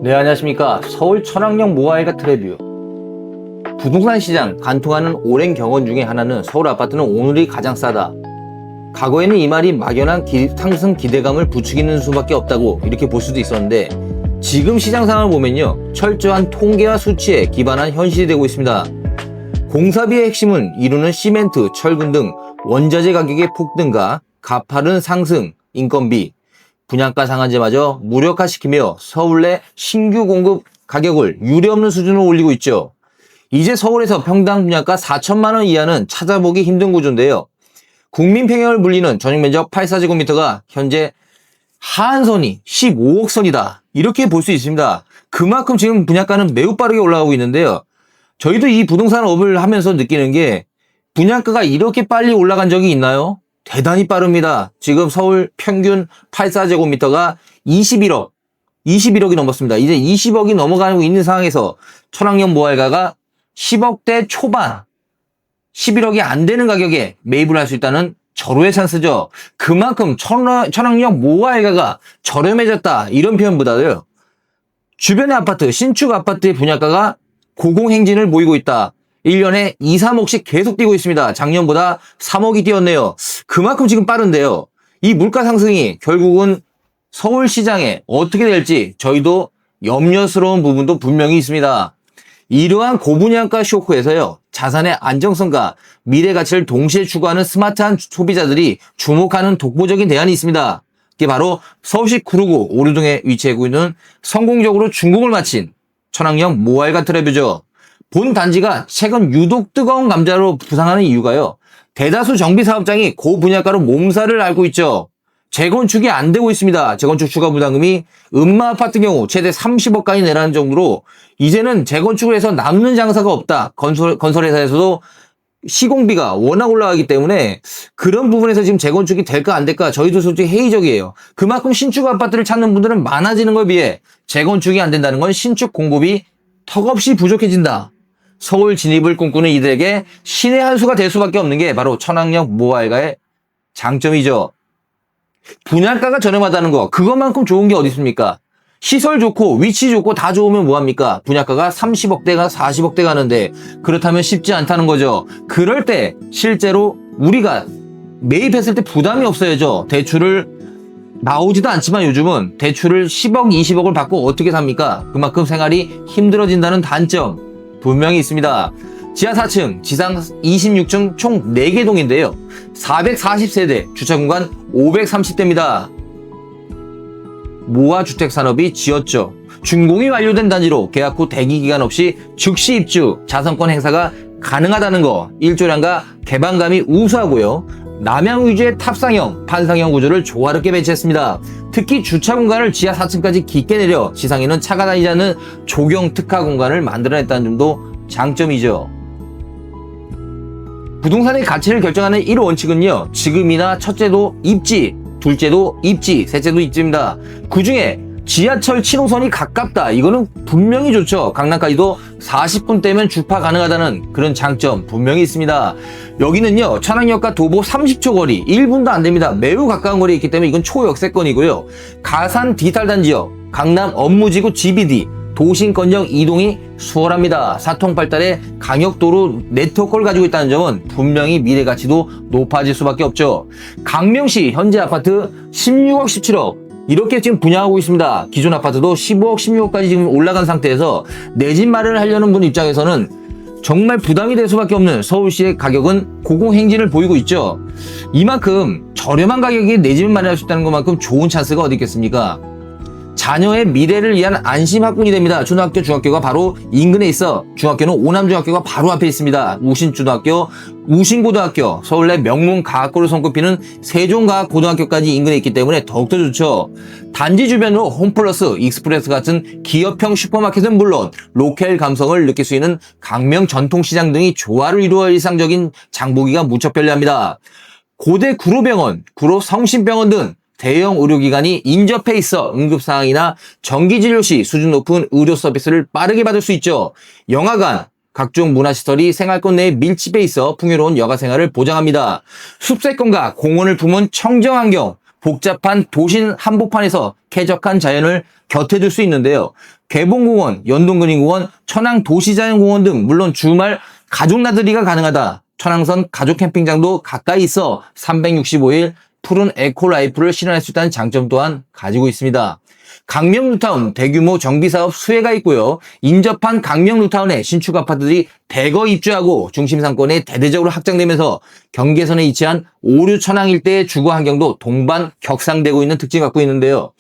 네, 안녕하십니까. 서울 천왕역 모아일가 트레뷰. 부동산 시장 관통하는 오랜 경험 중에 하나는 서울 아파트는 오늘이 가장 싸다. 과거에는 이 말이 막연한 상승 기대감을 부추기는 수밖에 없다고 이렇게 볼 수도 있었는데, 지금 시장 상황을 보면요, 철저한 통계와 수치에 기반한 현실이 되고 있습니다. 공사비의 핵심은 이루는 시멘트, 철근 등 원자재 가격의 폭등과 가파른 상승, 인건비, 분양가 상한제마저 무력화시키며 서울 내 신규 공급 가격을 유례없는 수준으로 올리고 있죠. 이제 서울에서 평당 분양가 4천만 원 이하는 찾아보기 힘든 구조인데요. 국민평형을 불리는 전용면적 84제곱미터가 현재 하한선이 15억 선이다, 이렇게 볼 수 있습니다. 그만큼 지금 분양가는 매우 빠르게 올라가고 있는데요. 저희도 이 부동산 업을 하면서 느끼는 게, 분양가가 이렇게 빨리 올라간 적이 있나요? 대단히 빠릅니다. 지금 서울 평균 84제곱미터가 21억이 넘었습니다. 이제 20억이 넘어가고 있는 상황에서 천왕역 모아일가가 10억대 초반, 11억이 안 되는 가격에 매입을 할 수 있다는 절호의 찬스죠. 그만큼 천왕역 모아일가가 저렴해졌다, 이런 표현보다도요, 주변의 아파트, 신축 아파트의 분양가가 고공행진을 보이고 있다. 1년에 2, 3억씩 계속 뛰고 있습니다. 작년보다 3억이 뛰었네요. 그만큼 지금 빠른데요. 이 물가 상승이 결국은 서울시장에 어떻게 될지 저희도 염려스러운 부분도 분명히 있습니다. 이러한 고분양가 쇼크에서요, 자산의 안정성과 미래 가치를 동시에 추구하는 스마트한 소비자들이 주목하는 독보적인 대안이 있습니다. 그게 바로 서울시 구로구 오류동에 위치하고 있는 성공적으로 준공을 마친 천왕역 모아일가 트레뷰죠. 본 단지가 최근 유독 뜨거운 감자로 부상하는 이유가요, 대다수 정비사업장이 고분양가로 몸살을 앓고 있죠. 재건축이 안 되고 있습니다. 재건축 추가 부담금이 음마아파트 경우 최대 30억까지 내라는 정도로 이제는 재건축을 해서 남는 장사가 없다. 건설회사에서도 시공비가 워낙 올라가기 때문에 그런 부분에서 지금 재건축이 될까 안 될까 저희도 솔직히 회의적이에요. 그만큼 신축 아파트를 찾는 분들은 많아지는 것에 비해 재건축이 안 된다는 건 신축 공급이 턱없이 부족해진다. 서울 진입을 꿈꾸는 이들에게 신의 한 수가 될 수밖에 없는 게 바로 천왕역 모아일가의 장점이죠. 분양가가 저렴하다는 거, 그것만큼 좋은 게 어디 있습니까? 시설 좋고 위치 좋고 다 좋으면 뭐합니까? 분양가가 30억대가 40억대 가는데, 그렇다면 쉽지 않다는 거죠. 그럴 때 실제로 우리가 매입했을 때 부담이 없어야죠. 대출을 나오지도 않지만 요즘은 대출을 10억, 20억을 받고 어떻게 삽니까? 그만큼 생활이 힘들어진다는 단점 분명히 있습니다. 지하 4층, 지상 26층 총 4개 동인데요. 440세대, 주차공간 530대입니다. 모아주택산업이 지었죠. 준공이 완료된 단지로 계약 후 대기기간 없이 즉시 입주, 자산권 행사가 가능하다는 거, 일조량과 개방감이 우수하고요. 남향 위주의 탑상형, 판상형 구조를 조화롭게 배치했습니다. 특히 주차 공간을 지하 4층까지 깊게 내려 지상에는 차가 다니지 않는 조경 특화 공간을 만들어냈다는 점도 장점이죠. 부동산의 가치를 결정하는 1원칙은요, 지금이나 첫째도 입지, 둘째도 입지, 셋째도 입지입니다. 그 중에 지하철 7호선이 가깝다, 이거는 분명히 좋죠. 강남까지도 40분대면 주파 가능하다는 그런 장점 분명히 있습니다. 여기는요, 천왕역과 도보 30초 거리, 1분도 안 됩니다. 매우 가까운 거리에 있기 때문에 이건 초역세권이고요. 가산 디지털 단지역, 강남 업무지구 GBD, 도심권역 이동이 수월합니다. 사통팔달의 강역도로 네트워크를 가지고 있다는 점은 분명히 미래 가치도 높아질 수밖에 없죠. 강명시 현재 아파트 16억, 17억 이렇게 지금 분양하고 있습니다. 기존 아파트도 15억, 16억까지 지금 올라간 상태에서 내 집 마련을 하려는 분 입장에서는 정말 부담이 될 수밖에 없는 서울시의 가격은 고공행진을 보이고 있죠. 이만큼 저렴한 가격에 내 집을 마련할 수 있다는 것만큼 좋은 찬스가 어디 있겠습니까? 자녀의 미래를 위한 안심 학군이 됩니다. 초등학교, 중학교가 바로 인근에 있어. 중학교는 오남중학교가 바로 앞에 있습니다. 우신초등학교, 우신고등학교, 서울 내 명문 과학고를 손꼽히는 세종과학고등학교까지 인근에 있기 때문에 더욱더 좋죠. 단지 주변으로 홈플러스, 익스프레스 같은 기업형 슈퍼마켓은 물론 로컬 감성을 느낄 수 있는 강명 전통시장 등이 조화를 이루어 일상적인 장보기가 무척 편리합니다. 고대 구로병원, 구로 성심병원 등 대형 의료기관이 인접해 있어 응급사항이나 정기진료 시 수준 높은 의료 서비스를 빠르게 받을 수 있죠. 영화관, 각종 문화시설이 생활권 내에 밀집해 있어 풍요로운 여가생활을 보장합니다. 숲세권과 공원을 품은 청정환경, 복잡한 도심 한복판에서 쾌적한 자연을 곁에 둘 수 있는데요. 개봉공원, 연동그린공원, 천왕도시자연공원 등 물론 주말 가족 나들이가 가능하다. 천왕선 가족 캠핑장도 가까이 있어 365일 푸른 에코라이프를 실현할 수 있다는 장점 또한 가지고 있습니다. 강명 뉴타운 대규모 정비사업 수혜가 있고요. 인접한 강명 뉴타운에 신축 아파트들이 대거 입주하고 중심 상권에 대대적으로 확장되면서 경계선에 위치한 오류 천왕 일대의 주거 환경도 동반 격상되고 있는 특징을 갖고 있는데요.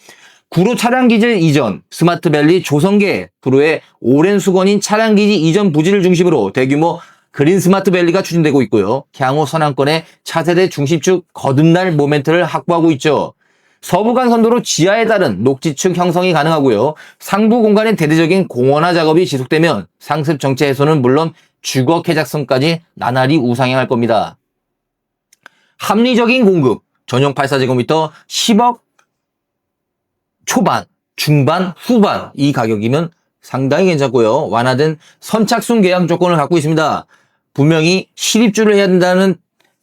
구로 차량기지 이전, 스마트밸리 조성계, 구로의 오랜 수건인 차량기지 이전 부지를 중심으로 대규모 그린 스마트밸리가 추진되고 있고요. 향후 선왕권의 차세대 중심축 거듭날 모멘트를 확보하고 있죠. 서부간 선도로 지하에 따른 녹지축 형성이 가능하고요. 상부 공간의 대대적인 공원화 작업이 지속되면 상습 정체 해소는 물론 주거 쾌적성까지 나날이 우상향할 겁니다. 합리적인 공급, 전용 84제곱미터 10억 초반, 중반, 후반 이 가격이면 상당히 괜찮고요. 완화된 선착순 계약 조건을 갖고 있습니다. 분명히 실입주를 해야 된다는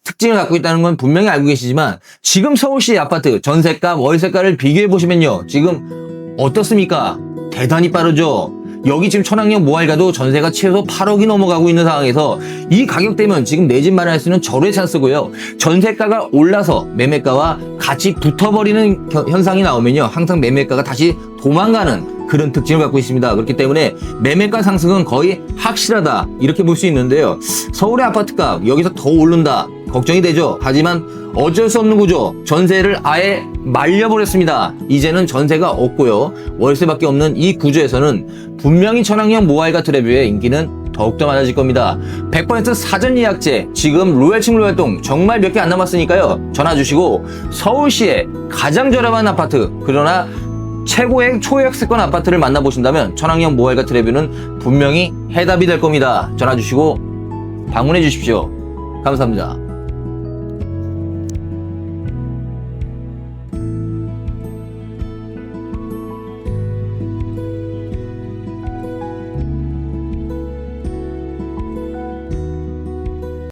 특징을 갖고 있다는 건 분명히 알고 계시지만 지금 서울시 아파트 전세가 월세가를 비교해 보시면요. 지금 어떻습니까? 대단히 빠르죠. 여기 지금 천왕역 모아일 가도 전세가 최소 8억이 넘어가고 있는 상황에서 이 가격대면 지금 내 집 마련할 수 있는 절호의 찬스고요. 전세가가 올라서 매매가와 같이 붙어버리는 현상이 나오면요. 항상 매매가가 다시 도망가는 그런 특징을 갖고 있습니다. 그렇기 때문에 매매가 상승은 거의 확실하다 이렇게 볼 수 있는데요. 서울의 아파트값 여기서 더 오른다 걱정이 되죠. 하지만 어쩔 수 없는 구조, 전세를 아예 말려버렸습니다. 이제는 전세가 없고요. 월세밖에 없는 이 구조에서는 분명히 천왕역 모아일가 트레뷰의 인기는 더욱더 많아질 겁니다. 100% 사전 예약제, 지금 로얄층 로얄동 정말 몇 개 안 남았으니까요. 전화 주시고 서울시의 가장 저렴한 아파트, 그러나 최고의 초역세권 아파트를 만나보신다면 천왕역 모아일가 트레뷰는 분명히 해답이 될 겁니다. 전화 주시고 방문해 주십시오. 감사합니다.